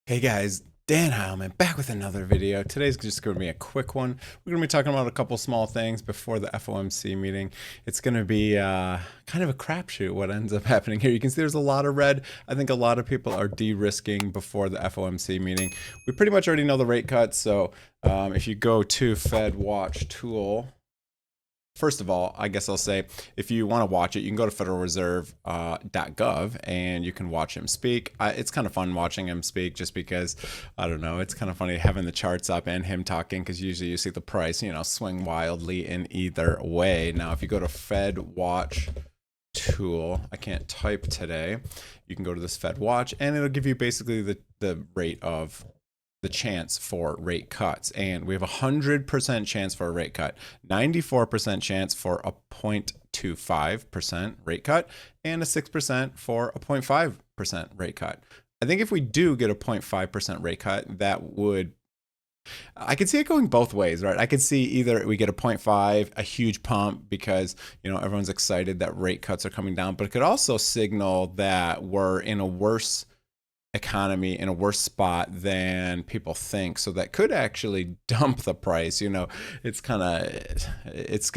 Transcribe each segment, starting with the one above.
Hey guys, Dan Heilman back with another video. Today's just going to be a quick one. We're going to be talking about a couple small things before the FOMC meeting. It's going to be kind of a crapshoot what ends up happening here. You can see there's a lot of red. I think a lot of people are de-risking before the FOMC meeting. We pretty much already know the rate cuts, so if you go to Fed Watch Tool, first of all, I guess I'll say, if you want to watch it, you can go to federalreserve.gov and you can watch him speak. It's kind of fun watching him speak just because, I don't know, it's kind of funny having the charts up and him talking because usually you see the price, swing wildly in either way. Now, if you go to Fed Watch Tool, I can't type today, you can go to this Fed Watch and it'll give you basically the rate of the chance for rate cuts, and we have 100% chance for a rate cut, 94% chance for a 0.25% rate cut, and a 6% for a 0.5% rate cut. I think if we do get a 0.5% rate cut, I could see it going both ways, right? I could see either we get a 0.5, a huge pump because, everyone's excited that rate cuts are coming down, but it could also signal that we're in a worse economy, in a worse spot than people think, so that could actually dump the price. It's going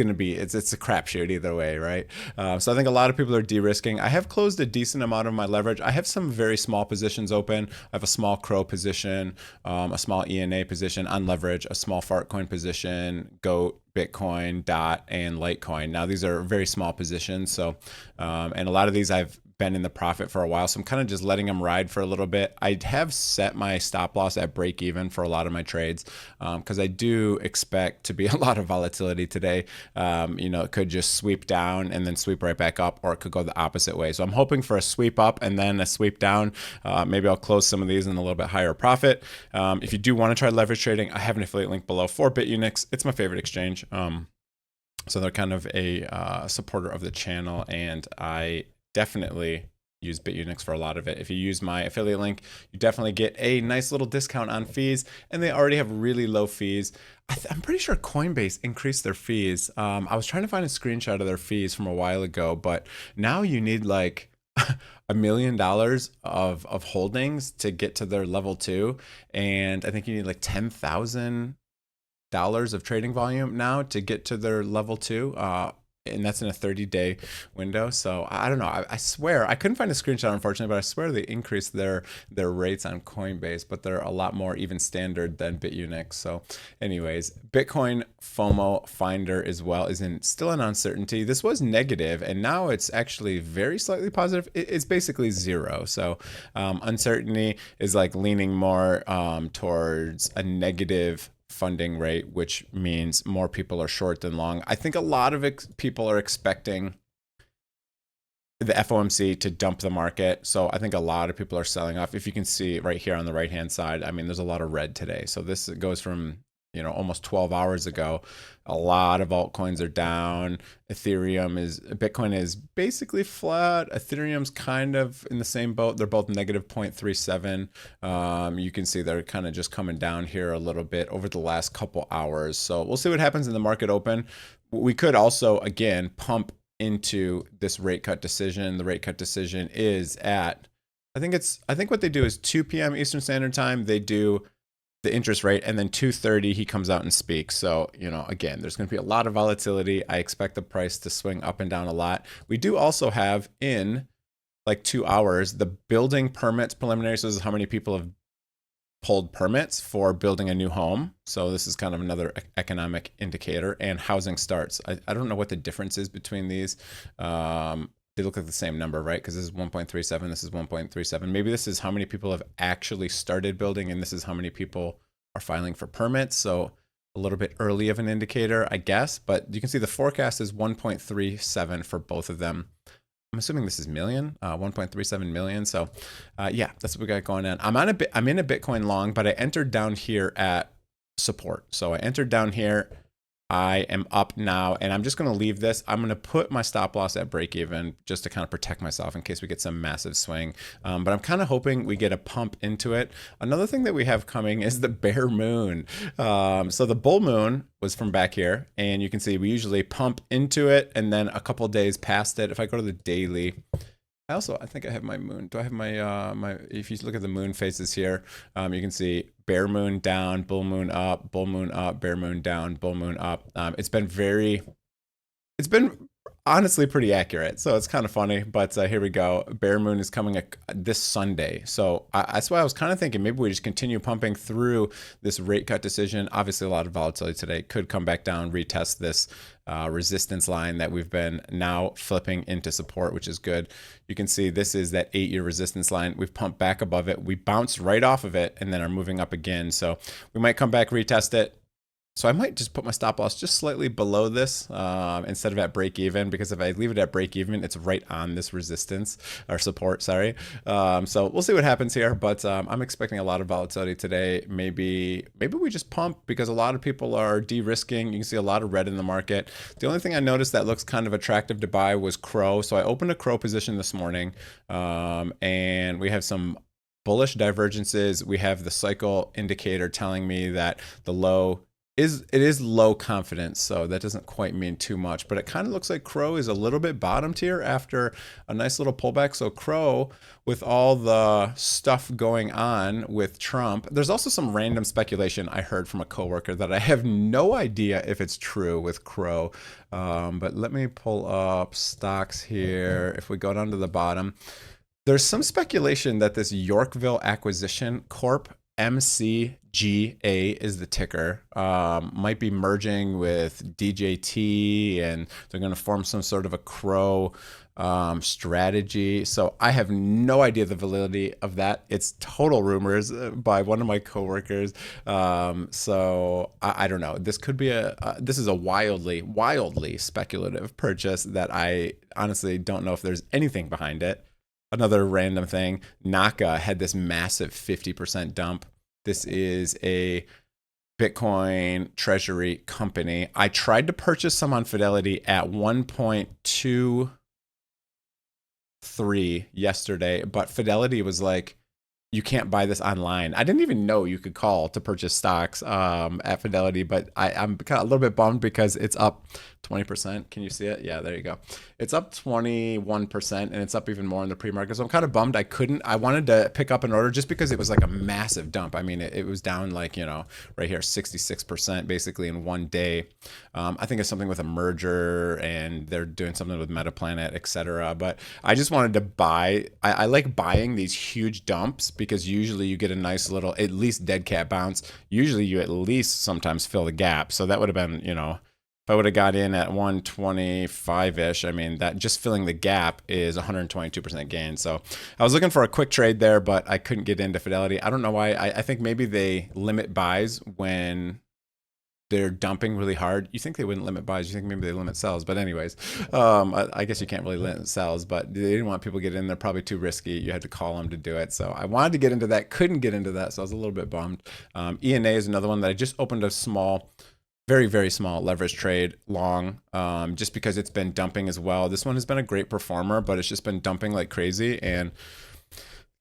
to be it's a crapshoot either way, right? So I think a lot of people are de-risking. I have closed a decent amount of my leverage. I have some very small positions open. I have a small crow position, a small ENA position on leverage, a small Fartcoin position, goat, Bitcoin, DOT, and Litecoin. Now these are very small positions, so and a lot of these I've been in the profit for a while, so I'm kind of just letting them ride for a little bit. I have set my stop loss at break even for a lot of my trades because I do expect to be a lot of volatility today. It could just sweep down and then sweep right back up, or it could go the opposite way. So I'm hoping for a sweep up and then a sweep down. Maybe I'll close some of these in a little bit higher profit. If you do want to try leverage trading, I have an affiliate link below for Bitunix. It's my favorite exchange. So they're kind of a supporter of the channel, and I definitely use Bitunix for a lot of it. If you use my affiliate link, you definitely get a nice little discount on fees, and they already have really low fees. I'm pretty sure Coinbase increased their fees. I was trying to find a screenshot of their fees from a while ago, but now you need like $1 million of holdings to get to their level 2, and I think you need like $10,000 of trading volume now to get to their level 2. And that's in a 30-day window. So I don't know. I swear I couldn't find a screenshot, unfortunately, but I swear they increased their rates on Coinbase, but they're a lot more even standard than Bitunix. So anyways, Bitcoin FOMO Finder as well is still in uncertainty. This was negative, and now it's actually very slightly positive. It's basically zero. So uncertainty is like leaning more towards a negative funding rate, which means more people are short than long. I think a lot of people are expecting the FOMC to dump the market. So I think a lot of people are selling off. If you can see right here on the right hand side, I mean, there's a lot of red today. So this goes from almost 12 hours ago. A lot of altcoins are down. Bitcoin is basically flat. Ethereum's kind of in the same boat. They're both negative 0.37. You can see they're kind of just coming down here a little bit over the last couple hours. So we'll see what happens in the market open. We could also, again, pump into this rate cut decision. The rate cut decision is at, I think what they do is 2 p.m. Eastern Standard Time. They do the interest rate, and then 2:30 he comes out and speaks. So again, there's going to be a lot of volatility. I expect the price to swing up and down a lot. We do also have in like 2 hours the building permits preliminary. So this is how many people have pulled permits for building a new home. So this is kind of another economic indicator. And housing starts. I don't know what the difference is between these. They look like the same number, right? Because this is 1.37, this is 1.37. Maybe this is how many people have actually started building, and this is how many people are filing for permits. So a little bit early of an indicator, I guess. But you can see the forecast is 1.37 for both of them. I'm assuming this is million, 1.37 million. So yeah, that's what we got going on. I'm in a Bitcoin long, but I entered down here at support. So I entered down here. I am up now, and I'm just going to leave this. I'm going to put my stop loss at break even just to kind of protect myself in case we get some massive swing. But I'm kind of hoping we get a pump into it. Another thing that we have coming is the bear moon. So the bull moon was from back here, and you can see we usually pump into it and then a couple days past it. If I go to the daily, I think I have my moon. Do I have my if you look at the moon phases here, you can see bear moon down, bull moon up, bear moon down, bull moon up. It's been honestly pretty accurate. So it's kind of funny, but here we go. Bear moon is coming this Sunday. So that's why I was kind of thinking maybe we just continue pumping through this rate cut decision. Obviously, a lot of volatility today. Could come back down, retest this resistance line that we've been now flipping into support, which is good. You can see this is that 8-year resistance line. We've pumped back above it. We bounced right off of it and then are moving up again. So we might come back, retest it. So I might just put my stop loss just slightly below this instead of at break even, because if I leave it at break even, it's right on this resistance or support, sorry. So we'll see what happens here, but I'm expecting a lot of volatility today. Maybe we just pump because a lot of people are de-risking. You can see a lot of red in the market. The only thing I noticed that looks kind of attractive to buy was Crow. So I opened a Crow position this morning and we have some bullish divergences. We have the cycle indicator telling me that the low it is low confidence, so that doesn't quite mean too much, but it kind of looks like Crow is a little bit bottomed here after a nice little pullback. So Crow, with all the stuff going on with Trump, there's also some random speculation I heard from a coworker that I have no idea if it's true with Crow, but let me pull up stocks here. If we go down to the bottom, there's some speculation that this Yorkville Acquisition Corp, MCGA is the ticker, might be merging with DJT, and they're going to form some sort of a Crow strategy. So I have no idea the validity of that. It's total rumors by one of my coworkers. So I don't know. This could be this is a wildly speculative purchase that I honestly don't know if there's anything behind it. Another random thing, Naka had this massive 50% dump. This is a Bitcoin treasury company. I tried to purchase some on Fidelity at 1.23 yesterday, but Fidelity was like, you can't buy this online. I didn't even know you could call to purchase stocks at Fidelity, but I'm kind of a little bit bummed because it's up 20%. Can you see it? Yeah, there you go. It's up 21% and it's up even more in the pre-market. So I'm kind of bummed I wanted to pick up an order just because it was like a massive dump. I mean, it was down like, right here, 66% basically in one day. I think it's something with a merger and they're doing something with Metaplanet, etc. But I just wanted to buy. I like buying these huge dumps because usually you get a nice little, at least dead cat bounce. Usually you at least sometimes fill the gap. So that would have been, if I would have got in at 125-ish, I mean, that just filling the gap is 122% gain. So I was looking for a quick trade there, but I couldn't get into Fidelity. I don't know why. I think maybe they limit buys when they're dumping really hard. You think they wouldn't limit buys. You think maybe they limit sells. But anyways, I guess you can't really limit sells, but they didn't want people to get in. They're probably too risky. You had to call them to do it. So I wanted to get into that, couldn't get into that. So I was a little bit bummed. ENA is another one that I just opened a small, very small leverage trade long, just because it's been dumping as well. This one has been a great performer, but it's just been dumping like crazy. And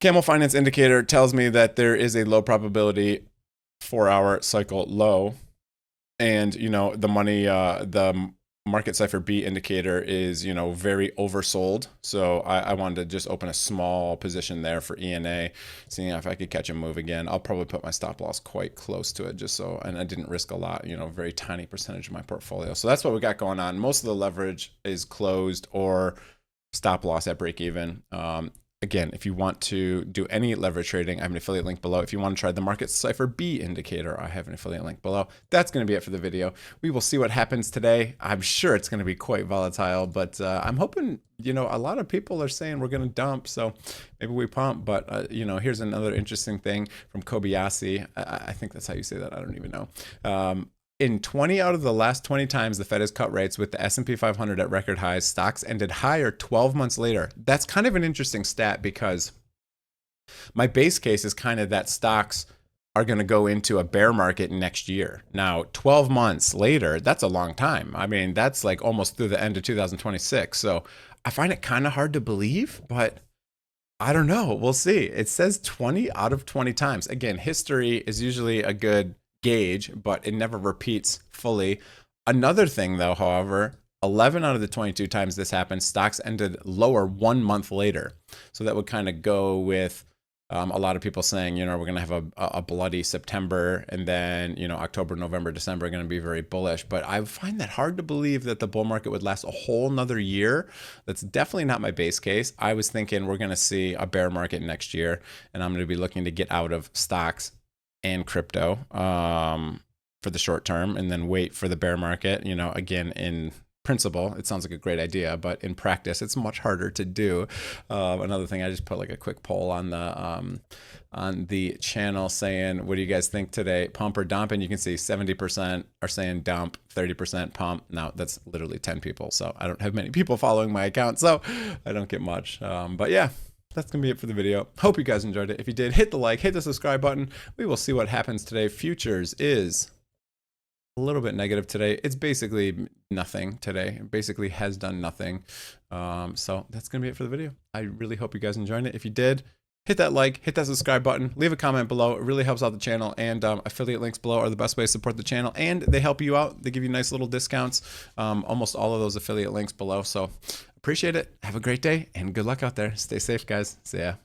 Camel Finance Indicator tells me that there is a low probability 4-hour cycle low. And, the money, the market cipher B indicator is, very oversold. So I wanted to just open a small position there for ENA, seeing if I could catch a move again. I'll probably put my stop loss quite close to it just so, and I didn't risk a lot, very tiny percentage of my portfolio. So that's what we got going on. Most of the leverage is closed or stop loss at break even. Again, if you want to do any leverage trading, I have an affiliate link below. If you want to try the market cipher B indicator, I have an affiliate link below. That's going to be it for the video. We will see what happens today. I'm sure it's going to be quite volatile, but I'm hoping, a lot of people are saying we're going to dump, so maybe we pump. But, here's another interesting thing from Kobayashi. I think that's how you say that. I don't even know. In 20 out of the last 20 times the Fed has cut rates with the S&P 500 at record highs, stocks ended higher 12 months later. That's kind of an interesting stat because my base case is kind of that stocks are going to go into a bear market next year. Now, 12 months later, that's a long time. I mean, that's like almost through the end of 2026. So I find it kind of hard to believe, but I don't know. We'll see. It says 20 out of 20 times. Again, history is usually a good gauge, but it never repeats fully. Another thing though, however, 11 out of the 22 times this happened, stocks ended lower 1 month later. So that would kind of go with a lot of people saying, you know, we're going to have a bloody September, and then, you know, October, November, December are going to be very bullish. But I find that hard to believe that the bull market would last a whole nother year. That's definitely not my base case. I was thinking we're going to see a bear market next year, and I'm going to be looking to get out of stocks and crypto for the short term, and then wait for the bear market. You know, again, in principle, it sounds like a great idea, but in practice, it's much harder to do. Another thing, I just put like a quick poll on the channel saying, what do you guys think today? Pump or dump? And you can see 70% are saying dump, 30% pump. Now that's literally 10 people. So I don't have many people following my account, so I don't get much. But yeah, that's going to be it for the video. Hope you guys enjoyed it. If you did, hit the like, hit the subscribe button. We will see what happens today. Futures is a little bit negative today. It's basically nothing today. It basically has done nothing. So that's going to be it for the video. I really hope you guys enjoyed it. If you did, hit that like, hit that subscribe button, leave a comment below. It really helps out the channel, and affiliate links below are the best way to support the channel, and they help you out. They give you nice little discounts. Almost all of those affiliate links below. So appreciate it. Have a great day and good luck out there. Stay safe, guys. See ya.